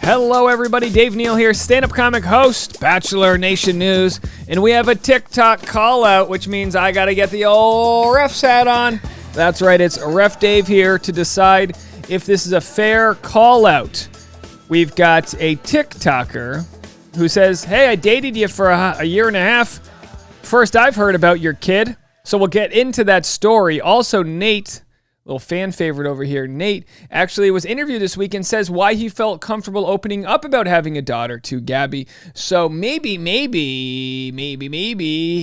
Hello, everybody. Dave Neal here, stand-up comic host, Bachelor Nation News, and we have a TikTok call-out, which means I got to get the old ref's hat on. That's right, it's Ref Dave here to decide if this is a fair call-out. We've got a TikToker who says, hey, I dated you for a year and a half. First I've heard about your kid, so we'll get into that story. Also, Nate, little fan favorite over here, Nate actually was interviewed this week and says why he felt comfortable opening up about having a daughter to Gabby. So maybe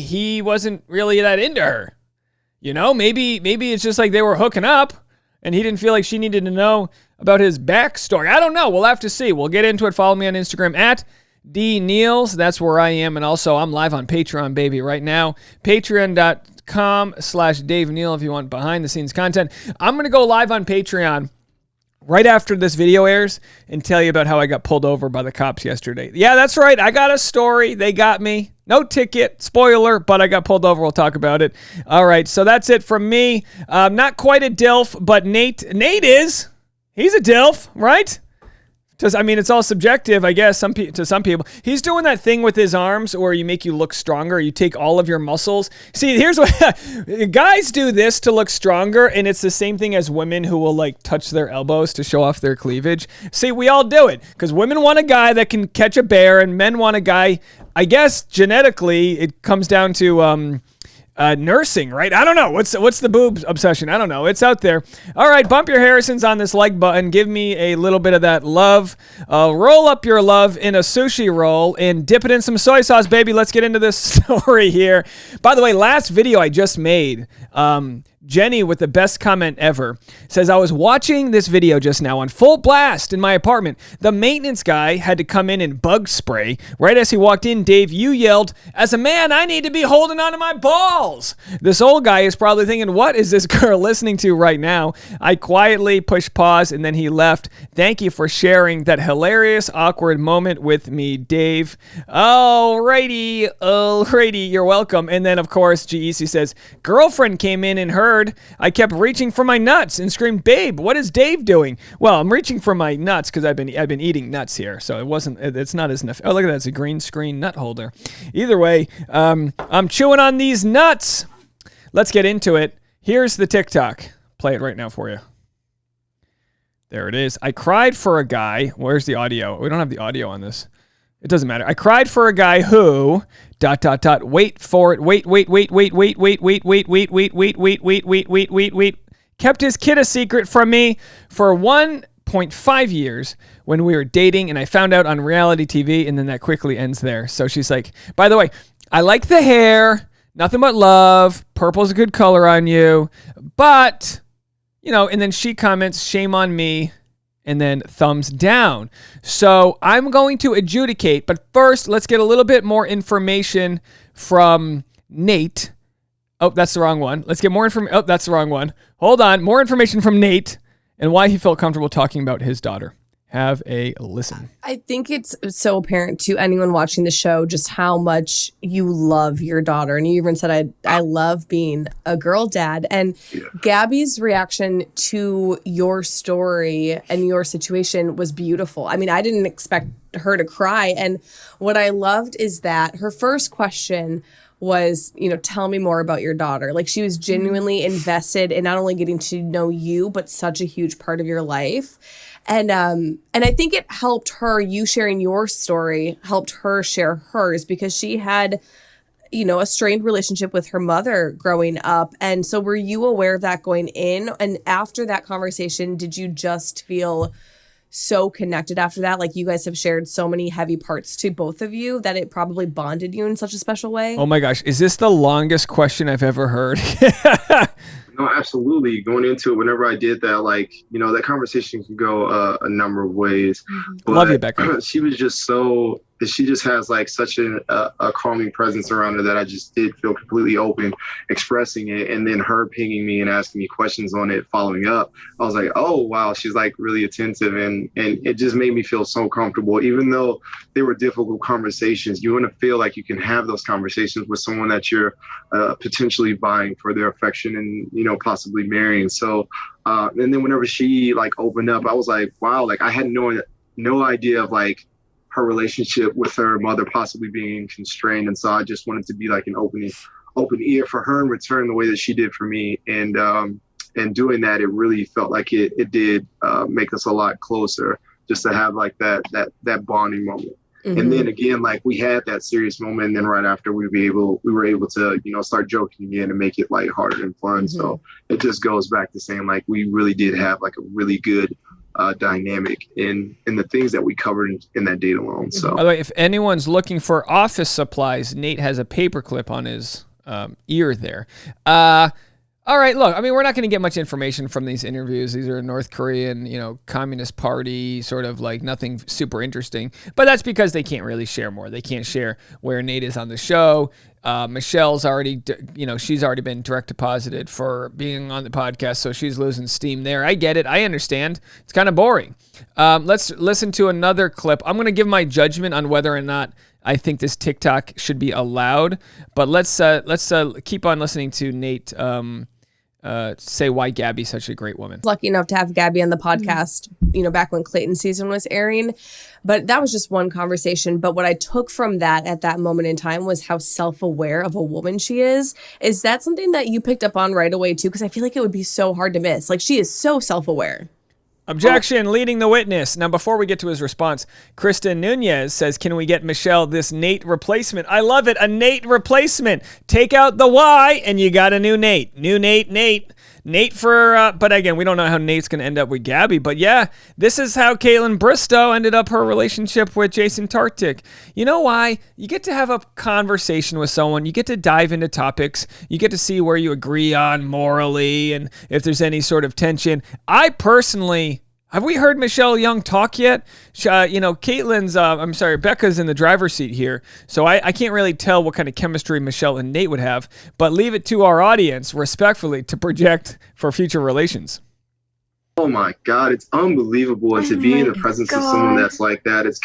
he wasn't really that into her. You know, maybe it's just like they were hooking up and he didn't feel like she needed to know about his backstory. I don't know. We'll have to see. We'll get into it. Follow me on Instagram at DNeals. That's where I am. And also I'm live on Patreon, baby, right now. Patreon.com/Dave Neal if you want behind the scenes content. I'm going to go live on Patreon right after this video airs and tell you about how I got pulled over by the cops yesterday. Yeah, that's right. I got a story. They got me. No ticket. Spoiler, but I got pulled over. We'll talk about it. All right, so that's it from me. Not quite a DILF, but Nate is. He's a DILF, right? I mean, it's all subjective, I guess, to some people. He's doing that thing with his arms where you make you look stronger. You take all of your muscles. See, here's what guys do this to look stronger, and it's the same thing as women who will like touch their elbows to show off their cleavage. See, we all do it because women want a guy that can catch a bear, and men want a guy. I guess genetically, it comes down to nursing, right? I don't know. What's the boob obsession? I don't know. It's out there. All right, bump your Harrisons on this like button. Give me a little bit of that love. Roll up your love in a sushi roll and dip it in some soy sauce, baby. Let's get into this story here. By the way, last video I just made, Jenny with the best comment ever says, I was watching this video just now on full blast in my apartment. The maintenance guy had to come in and bug spray. Right as he walked in, Dave, you yelled, as a man, I need to be holding on to my balls. This old guy is probably thinking, what is this girl listening to right now? I quietly pushed pause and then he left. Thank you for sharing that hilarious, awkward moment with me, Dave. Alrighty, you're welcome. And then, of course, GEC says, girlfriend came in and heard I kept reaching for my nuts and screamed, babe, what is Dave doing? Well, I'm reaching for my nuts because I've been eating nuts here, so it's not as enough. Oh, look at that, it's a green screen nut holder. Either way, I'm chewing on these nuts. Let's get into it. Here's the TikTok. Play it right now for you. There it is. I cried for a guy. Where's the audio? We don't have the audio on this. It doesn't matter. I cried for a guy who ... Wait for it. Wait. Kept his kid a secret from me for 1.5 years when we were dating, and I found out on reality TV, and then that quickly ends there. So she's like, by the way, I like the hair, nothing but love, purple's a good color on you, but, you know, and then she comments, shame on me, and then thumbs down. So I'm going to adjudicate, but first, let's get a little bit more information from Nate. Oh, that's the wrong one. Let's get more information. Oh, that's the wrong one. Hold on. More information from Nate and why he felt comfortable talking about his daughter. Have a listen. I think it's so apparent to anyone watching the show just how much you love your daughter. And you even said, I love being a girl dad. And Gabby's reaction to your story and your situation was beautiful. I mean, I didn't expect her to cry. And what I loved is that her first question was, you know, tell me more about your daughter. Like, she was genuinely invested in not only getting to know you, but such a huge part of your life. And I think it helped her, you sharing your story, helped her share hers because she had, you know, a strained relationship with her mother growing up. And so were you aware of that going in? And after that conversation, did you just feel so connected after that? Like, you guys have shared so many heavy parts to both of you that it probably bonded you in such a special way? Oh my gosh. Is this the longest question I've ever heard? No, absolutely. Going into it, whenever I did that, like, you know, that conversation could go a number of ways. But love you, Becca. She was just so she just has like such a calming presence around her that I just did feel completely open expressing it. And then her pinging me and asking me questions on it, following up, I was like, oh, wow, she's like really attentive. And it just made me feel so comfortable. Even though they were difficult conversations, you want to feel like you can have those conversations with someone that you're potentially vying for their affection and, you know, possibly marrying. So and then whenever she like opened up, I was like, wow, like I had no no idea of like her relationship with her mother possibly being constrained. And so I just wanted to be like an open ear for her in return, the way that she did for me. And doing that, it really felt like it did make us a lot closer, just to have like that bonding moment. Mm-hmm. And then again, like we had that serious moment, and then right after we were able to, start joking again and make it lighthearted and fun. Mm-hmm. So it just goes back to saying like we really did have like a really good dynamic in the things that we covered in that date alone. So, by the way, if anyone's looking for office supplies, Nate has a paperclip on his ear there. All right, look, I mean, we're not going to get much information from these interviews. These are North Korean, Communist Party, sort of like nothing super interesting. But that's because they can't really share more. They can't share where Nate is on the show. Michelle's already, she's already been direct deposited for being on the podcast, so she's losing steam there. I get it. I understand. It's kind of boring. Let's listen to another clip. I'm going to give my judgment on whether or not I think this TikTok should be allowed. But let's keep on listening to Nate say why Gabby's such a great woman. Lucky enough to have Gabby on the podcast, back when Clayton's season was airing. But that was just one conversation. But what I took from that at that moment in time was how self-aware of a woman she is. Is that something that you picked up on right away too? Because I feel like it would be so hard to miss. Like, she is so self-aware. Objection, leading the witness. Now, before we get to his response, Kristen Nunez says, can we get Michelle this Nate replacement? I love it. A Nate replacement. Take out the Y and you got a new Nate. New Nate. Nate for, but again, we don't know how Nate's going to end up with Gabby. But yeah, this is how Caitlin Bristow ended up her relationship with Jason Tartick. You know why? You get to have a conversation with someone. You get to dive into topics. You get to see where you agree on morally and if there's any sort of tension. I personally... Have we heard Michelle Young talk yet? Becca's in the driver's seat here, so I can't really tell what kind of chemistry Michelle and Nate would have, but leave it to our audience, respectfully, to project for future relations. Oh my God, it's unbelievable. And to be in the presence of someone that's like that, it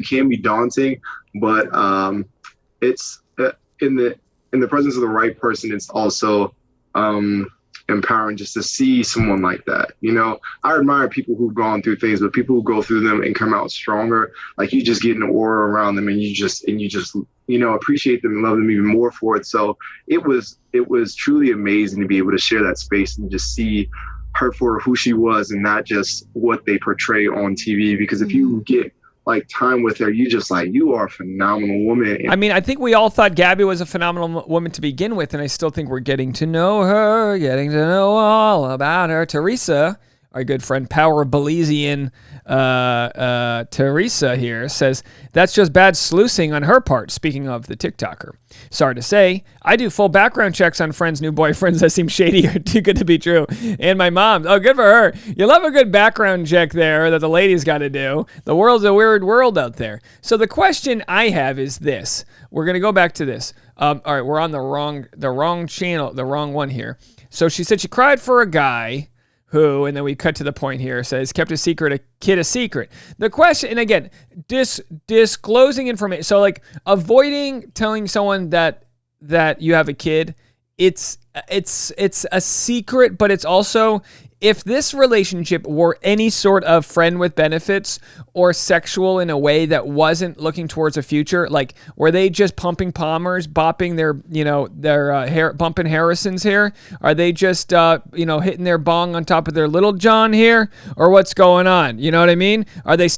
can be daunting, but it's in the presence of the right person, it's also empowering just to see someone like that. I admire people who've gone through things, but people who go through them and come out stronger, like you just get an aura around them and you just appreciate them and love them even more for it. So it was truly amazing to be able to share that space and just see her for who she was and not just what they portray on TV. Because if you get like time with her, you are a phenomenal woman. I mean, I think we all thought Gabby was a phenomenal woman to begin with, and I still think we're getting to know her, getting to know all about her. Teresa, our good friend Power Belizean Teresa here, says that's just bad sluicing on her part. Speaking of the TikToker, sorry to say, I do full background checks on friends' new boyfriends that seem shady or too good to be true. And my mom, oh, good for her. You love a good background check there that the ladies got to do. The world's a weird world out there. So the question I have is this. We're gonna go back to this. All right, we're on the wrong channel, the wrong one here. So she said she cried for a guy who, and then we cut to the point here, says, kept a kid a secret. The question, and again, disclosing information. So like avoiding telling someone that you have a kid, it's a secret, but it's also, if this relationship were any sort of friend with benefits or sexual in a way that wasn't looking towards a future, like were they just pumping Palmers, bopping their hair, bumping Harrison's here? Are they just hitting their bong on top of their little John here, or what's going on? You know what I mean? Are they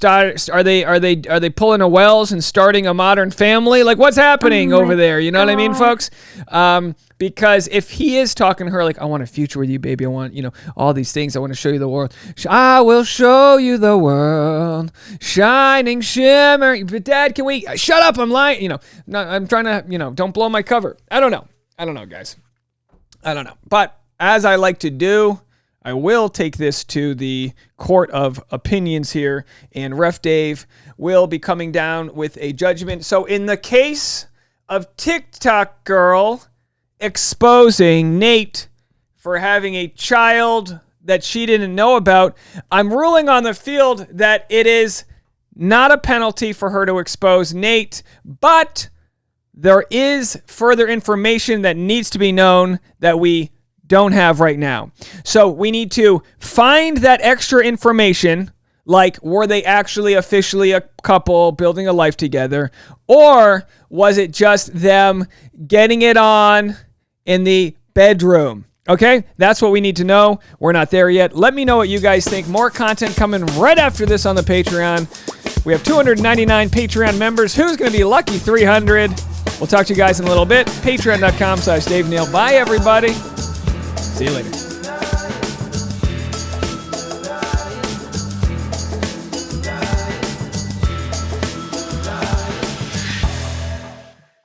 pulling a Wells and starting a Modern Family? Like what's happening over there? You know what I mean, folks? Because if he is talking to her like, I want a future with you, baby. I want, all these things. I want to show you the world. I will show you the world. Shining, shimmer. But Dad, can we shut up? I'm lying. I'm trying to, don't blow my cover. I don't know, guys. I don't know. But as I like to do, I will take this to the court of opinions here. And Ref Dave will be coming down with a judgment. So in the case of TikTok girl exposing Nate for having a child that she didn't know about, I'm ruling on the field that it is not a penalty for her to expose Nate, but there is further information that needs to be known that we don't have right now. So we need to find that extra information Like, were they actually officially a couple building a life together? Or was it just them getting it on in the bedroom? Okay, that's what we need to know. We're not there yet. Let me know what you guys think. More content coming right after this on the Patreon. We have 299 Patreon members. Who's going to be lucky 300? We'll talk to you guys in a little bit. Patreon.com/Dave Neal. Bye, everybody. See you later.